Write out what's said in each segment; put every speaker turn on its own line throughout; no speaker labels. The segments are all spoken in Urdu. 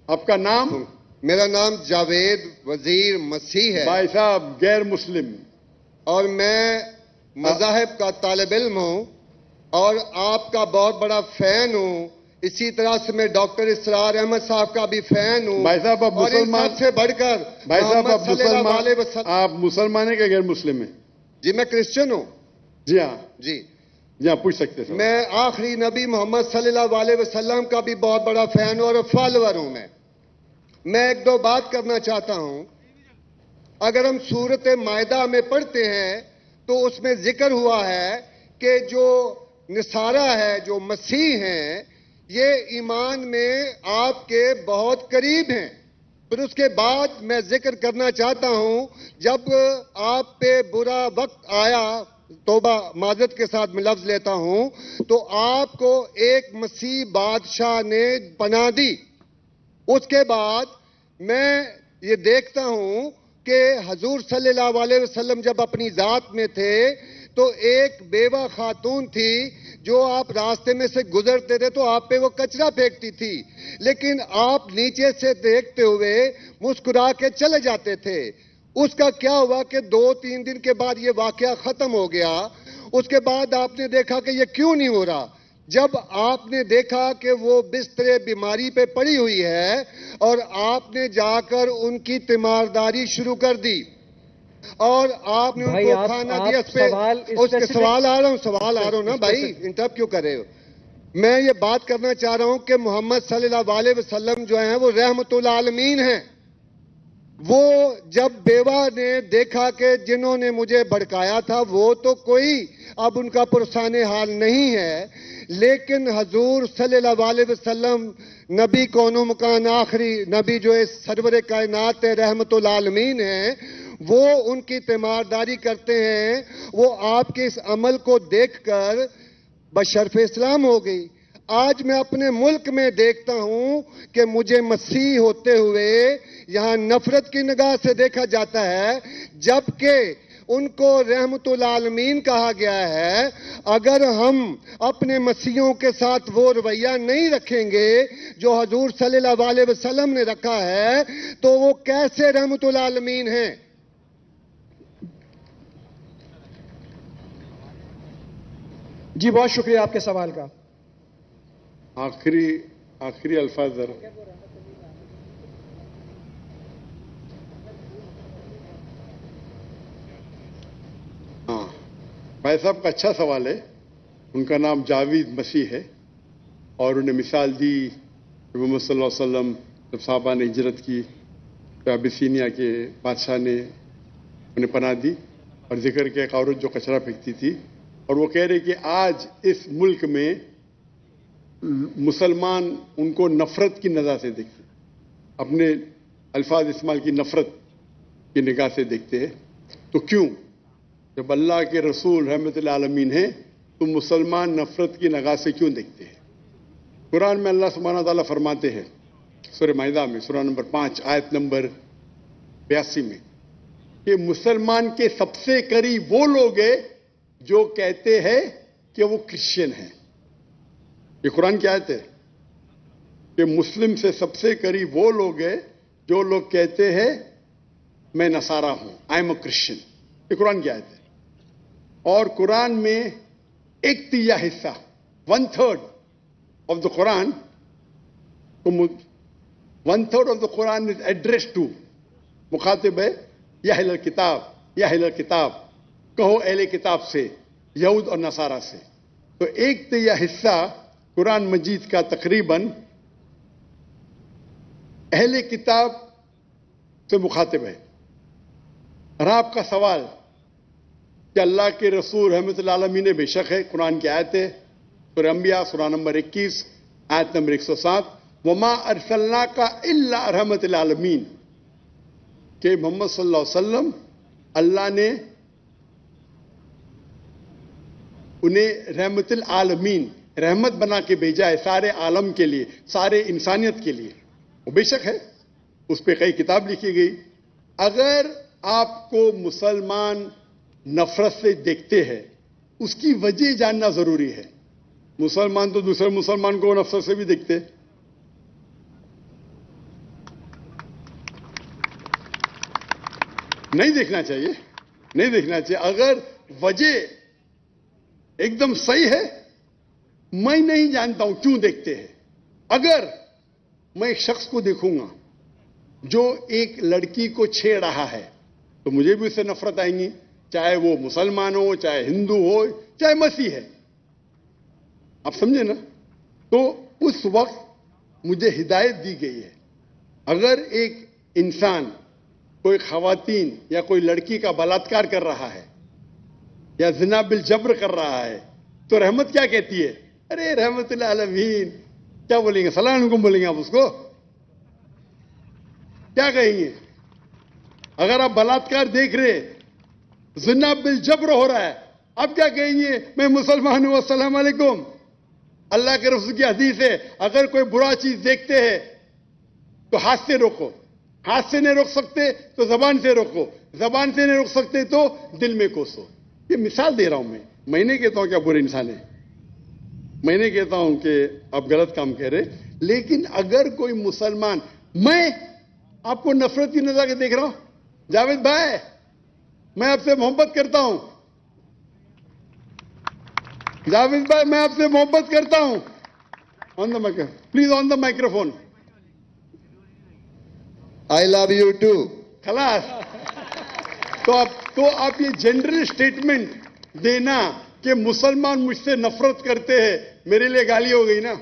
آپ کا نام؟
میرا نام جاوید وزیر مسیح ہے
بھائی صاحب غیر مسلم،
اور میں مذاہب کا طالب علم ہوں اور آپ کا بہت بڑا فین ہوں. اسی طرح سے میں ڈاکٹر اسرار احمد صاحب کا بھی فین ہوں.
بھائی صاحب آپ
اور ان
مسلمان،
سب سے بڑھ کر
بھائی صاحب آپ
محمد صلی اللہ
مسلمان،
علیہ وسلم.
آپ مسلمان ہیں کہ غیر مسلم ہیں؟
جی میں کرسچن ہوں.
جی ہاں،
جی
جی ہاں پوچھ سکتے ہیں.
میں آخری نبی محمد صلی اللہ علیہ وسلم کا بھی بہت بڑا فین اور فالوور ہوں. میں ایک دو بات کرنا چاہتا ہوں. اگر ہم سورت مائدہ میں پڑھتے ہیں تو اس میں ذکر ہوا ہے کہ جو نصارہ ہے، جو مسیح ہیں، یہ ایمان میں آپ کے بہت قریب ہیں. پھر اس کے بعد میں ذکر کرنا چاہتا ہوں، جب آپ پہ برا وقت آیا، توبہ معذرت کے ساتھ میں لفظ لیتا ہوں، تو آپ کو ایک مسیح بادشاہ نے پناہ دی. اس کے بعد میں یہ دیکھتا ہوں کہ حضور صلی اللہ علیہ وسلم جب اپنی ذات میں تھے تو ایک بیوہ خاتون تھی جو آپ راستے میں سے گزرتے تھے تو آپ پہ وہ کچرا پھینکتی تھی، لیکن آپ نیچے سے دیکھتے ہوئے مسکرا کے چلے جاتے تھے. اس کا کیا ہوا کہ 2-3 دن کے بعد یہ واقعہ ختم ہو گیا. اس کے بعد آپ نے دیکھا کہ یہ کیوں نہیں ہو رہا. جب آپ نے دیکھا کہ وہ بستر بیماری پہ پڑی ہوئی ہے اور آپ نے جا کر ان کی تیمارداری شروع کر دی اور آپ نے ان کو کھانا دیا. اس کے سوال آ رہا ہوں نا بھائی، انٹرپٹ کیوں کر رہے ہو؟ میں یہ بات کرنا چاہ رہا ہوں کہ محمد صلی اللہ علیہ وسلم جو ہیں وہ رحمت العالمین ہیں. وہ جب بیوہ نے دیکھا کہ جنہوں نے مجھے بھڑکایا تھا وہ تو کوئی اب ان کا پرسان حال نہیں ہے، لیکن حضور صلی اللہ علیہ وسلم نبی کون و مکان آخری نبی جو اس سرور کائنات رحمت العالمین ہیں، وہ ان کی تیمارداری کرتے ہیں. وہ آپ کے اس عمل کو دیکھ کر بشرف اسلام ہو گئی. آج میں اپنے ملک میں دیکھتا ہوں کہ مجھے مسیح ہوتے ہوئے یہاں نفرت کی نگاہ سے دیکھا جاتا ہے، جبکہ ان کو رحمت العالمین کہا گیا ہے. اگر ہم اپنے مسیحوں کے ساتھ وہ رویہ نہیں رکھیں گے جو حضور صلی اللہ علیہ وسلم نے رکھا ہے تو وہ کیسے رحمت العالمین ہیں؟
جی بہت شکریہ آپ کے سوال کا.
آخری الفاظ ذرا. ہاں بھائی صاحب کا اچھا سوال ہے. ان کا نام جاوید مسیح ہے اور انہیں مثال دی کہ محمد صلی اللہ علیہ وسلم جب صحابہ نے ہجرت کی تو ابیسینیا کے بادشاہ نے انہیں پناہ دی اور ذکر کیا ایک عورت جو کچرا پھینکتی تھی، اور وہ کہہ رہے کہ آج اس ملک میں مسلمان ان کو نفرت کی نظر سے دیکھتے، اپنے الفاظ استعمال کی نفرت کی نگاہ سے دیکھتے ہیں. تو کیوں؟ جب اللہ کے رسول رحمت العالمین ہیں تو مسلمان نفرت کی نگاہ سے کیوں دیکھتے ہیں؟ قرآن میں اللہ سبحانہ تعالیٰ فرماتے ہیں سورہ مائدہ میں سورہ نمبر 5 آیت نمبر 82 میں کہ مسلمان کے سب سے قریب وہ لوگ ہیں جو کہتے ہیں کہ وہ کرسچن ہیں. یہ قرآن کی آیت ہے کہ مسلم سے سب سے قریب وہ لوگ ہیں جو لوگ کہتے ہیں میں نصارہ ہوں، آئی ایم اے کرسچن. یہ قرآن کی آیت ہے. اور قرآن میں 1/3 حصہ 1/3 of the Quran 1/3 of the Quran is address to, مخاطب ہے یا اہل کتاب، یا اہل کتاب کہو اہل کتاب سے، یہود اور نصارہ سے. تو 1/3 حصہ قرآن مجید کا تقریباً اہل کتاب سے مخاطب ہے. اور آپ کا سوال کہ اللہ کے رسول رحمت اللہ عالمین بے شک ہے، قرآن کی آیت ہے سورہ انبیاء سورہ نمبر 21 آیت نمبر 107 وما ارسلناک الا رحمت للعالمین، کہ محمد صلی اللہ علیہ وسلم اللہ نے انہیں رحمت العالمین رحمت بنا کے بھیجا ہے سارے عالم کے لیے، سارے انسانیت کے لیے. وہ بے شک ہے، اس پہ کئی کتاب لکھی گئی. اگر آپ کو مسلمان نفرت سے دیکھتے ہیں اس کی وجہ جاننا ضروری ہے. مسلمان تو دوسرے مسلمان کو نفرت سے بھی دیکھتے. نہیں دیکھنا چاہیے، نہیں دیکھنا چاہیے. اگر وجہ ایک دم صحیح ہے، میں نہیں جانتا ہوں کیوں دیکھتے ہیں. اگر میں ایک شخص کو دیکھوں گا جو ایک لڑکی کو چھیڑ رہا ہے تو مجھے بھی اس سے نفرت آئیں گی، چاہے وہ مسلمان ہو، چاہے ہندو ہو، چاہے مسیح ہے. آپ سمجھے نا؟ تو اس وقت مجھے ہدایت دی گئی ہے، اگر ایک انسان کوئی خواتین یا کوئی لڑکی کا بلاತ್ಕಾರ کر رہا ہے یا زنا بالجبر کر رہا ہے تو رحمت کیا کہتی ہے؟ ارے رحمت اللہ عالمین. کیا بولیں گے؟ سلام علیکم بولیں گے آپ اس کو؟ کیا کہیں گے؟ اگر آپ بلاತ್ಕಾರ دیکھ رہے، زنا بالجبر ہو رہا ہے، اب کیا کہیں گے؟ میں مسلمان ہوں، السلام علیکم. اللہ کے رسول کی حدیث ہے، اگر کوئی برا چیز دیکھتے ہیں تو ہاتھ سے روکو، ہاتھ سے نہیں روک سکتے تو زبان سے روکو، زبان سے نہیں روک سکتے تو دل میں کوسو. یہ مثال دے رہا ہوں میں نہیں کہتا ہوں کہ آپ برے انسان ہیں، میں نہیں کہتا ہوں کہ آپ غلط کام کہہ رہے، لیکن اگر کوئی مسلمان، میں آپ کو نفرت کی نظر سے دیکھ رہا ہوں، جاوید بھائی میں آپ سے محبت کرتا ہوں، جاوید بھائی میں آپ سے محبت کرتا ہوں. On the micro please, on the microphone.
I love you too.
خلاص. تو آپ یہ جنرل اسٹیٹمنٹ دینا کہ مسلمان مجھ سے نفرت کرتے ہیں، میرے لیے گالی ہو گئی نا؟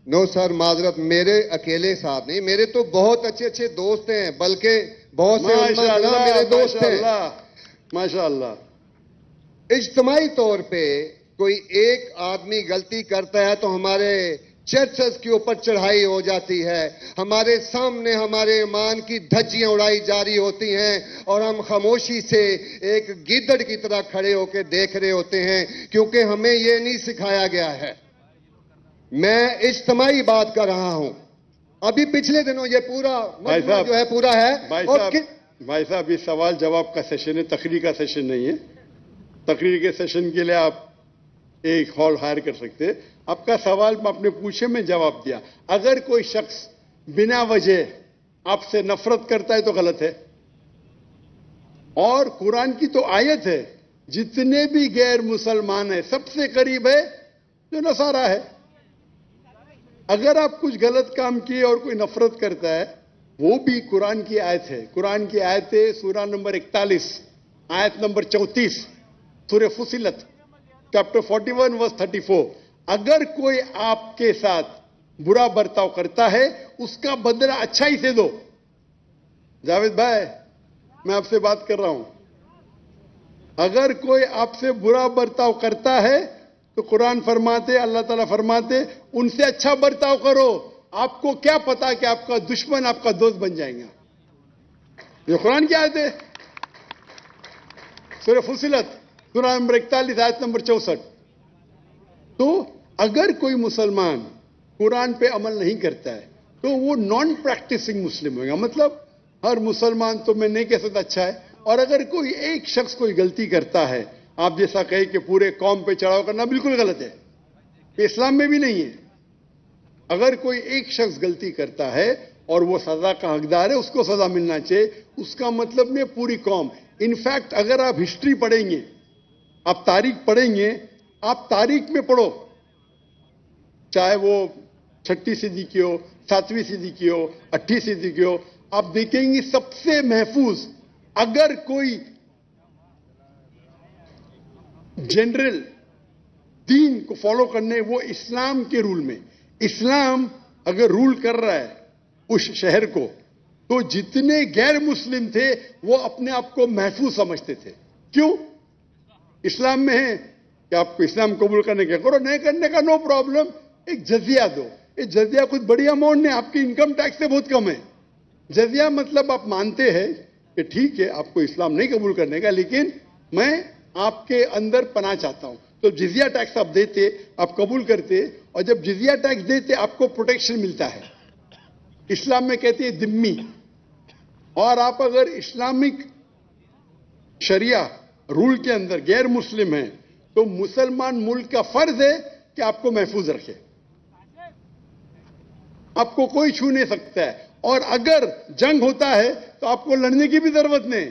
نو سر، معذرت، میرے اکیلے ساتھ نہیں، میرے تو بہت اچھے اچھے دوست ہیں، بلکہ بہت سے علماء کرام میرے دوست ہیں.
ماشاء اللہ.
اجتماعی طور پہ کوئی ایک آدمی غلطی کرتا ہے تو ہمارے چرچز کے اوپر چڑھائی ہو جاتی ہے، ہمارے سامنے ہمارے ایمان کی دھجیاں اڑائی جاری ہوتی ہیں، اور ہم خاموشی سے ایک گیدڑ کی طرح کھڑے ہو کے دیکھ رہے ہوتے ہیں، کیونکہ ہمیں یہ نہیں سکھایا گیا ہے. میں اجتماعی بات کر رہا ہوں. ابھی پچھلے دنوں یہ پورا مجمع جو ہے پورا ہے.
بھائی صاحب یہ سوال جواب کا سیشن ہے، تقریر کا سیشن نہیں ہے. تقریر کے سیشن کے لیے آپ ایک ہال ہائر کر سکتے. آپ کا سوال آپ نے پوچھے، میں جواب دیا. اگر کوئی شخص بنا وجہ آپ سے نفرت کرتا ہے تو غلط ہے. اور قرآن کی تو آیت ہے، جتنے بھی غیر مسلمان ہیں سب سے قریب ہے جو نصارہ ہے. اگر آپ کچھ غلط کام کیے اور کوئی نفرت کرتا ہے، وہ بھی قرآن کی آیت ہے. قرآن کی آیت ہے سورہ نمبر 41 آیت نمبر 34 سورہ فصلت چیپٹر 41 ورس 34. اگر کوئی آپ کے ساتھ برا برتاؤ کرتا ہے اس کا بدلہ اچھائی سے دو. جاوید بھائی میں آپ سے بات کر رہا ہوں. اگر کوئی آپ سے برا برتاؤ کرتا ہے تو قرآن فرماتے، اللہ تعالیٰ فرماتے ان سے اچھا برتاؤ کرو. آپ کو کیا پتا کہ آپ کا دشمن آپ کا دوست بن جائیں گا. یہ قرآن کی آیت ہے، سورہ فصلت سورہ نمبر 41 آیت نمبر 64. تو اگر کوئی مسلمان قرآن پہ عمل نہیں کرتا ہے تو وہ نان پریکٹسنگ مسلم ہوگا. مطلب ہر مسلمان تو میں نہیں کہہ سکتا اچھا ہے. اور اگر کوئی ایک شخص کوئی غلطی کرتا ہے، آپ جیسا کہیں کہ پورے قوم پہ چڑھاؤ کرنا بالکل غلط ہے، یہ اسلام میں بھی نہیں ہے. اگر کوئی ایک شخص غلطی کرتا ہے اور وہ سزا کا حقدار ہے، اس کو سزا ملنا چاہیے. اس کا مطلب نہیں پوری قوم. انفیکٹ اگر آپ ہسٹری پڑھیں گے، آپ تاریخ پڑھیں گے، آپ تاریخ میں پڑھو، چاہے وہ 6 صدی کی ہو، 7ویں صدی کی ہو، 8 صدی کی ہو، آپ دیکھیں گے سب سے محفوظ اگر کوئی جنرل دین کو فالو کرنے، وہ اسلام کے رول میں. اسلام اگر رول کر رہا ہے اس شہر کو تو جتنے غیر مسلم تھے وہ اپنے آپ کو محفوظ سمجھتے تھے. کیوں؟ اسلام میں ہے کہ آپ کو اسلام قبول کرنے کا کرو، نہیں کرنے کا نو پرابلم. ایک جزیہ دو. ایک جزیہ کچھ بڑی اماؤنٹ نہیں، آپ کی انکم ٹیکس سے بہت کم ہے. جزیہ مطلب آپ مانتے ہیں کہ ٹھیک ہے آپ کو اسلام نہیں قبول کرنے کا، لیکن میں آپ کے اندر پناہ چاہتا ہوں. تو جزیہ ٹیکس آپ دیتے، آپ قبول کرتے، اور جب جزیہ ٹیکس دیتے آپ کو پروٹیکشن ملتا ہے. اسلام میں کہتے ہیں ذمہ. اور آپ اگر اسلامک شریعہ رول کے اندر غیر مسلم ہیں تو مسلمان ملک کا فرض ہے کہ آپ کو محفوظ رکھے. آپ کو کوئی چھو نہیں سکتا ہے. اور اگر جنگ ہوتا ہے تو آپ کو لڑنے کی بھی ضرورت نہیں.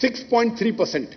6.3%,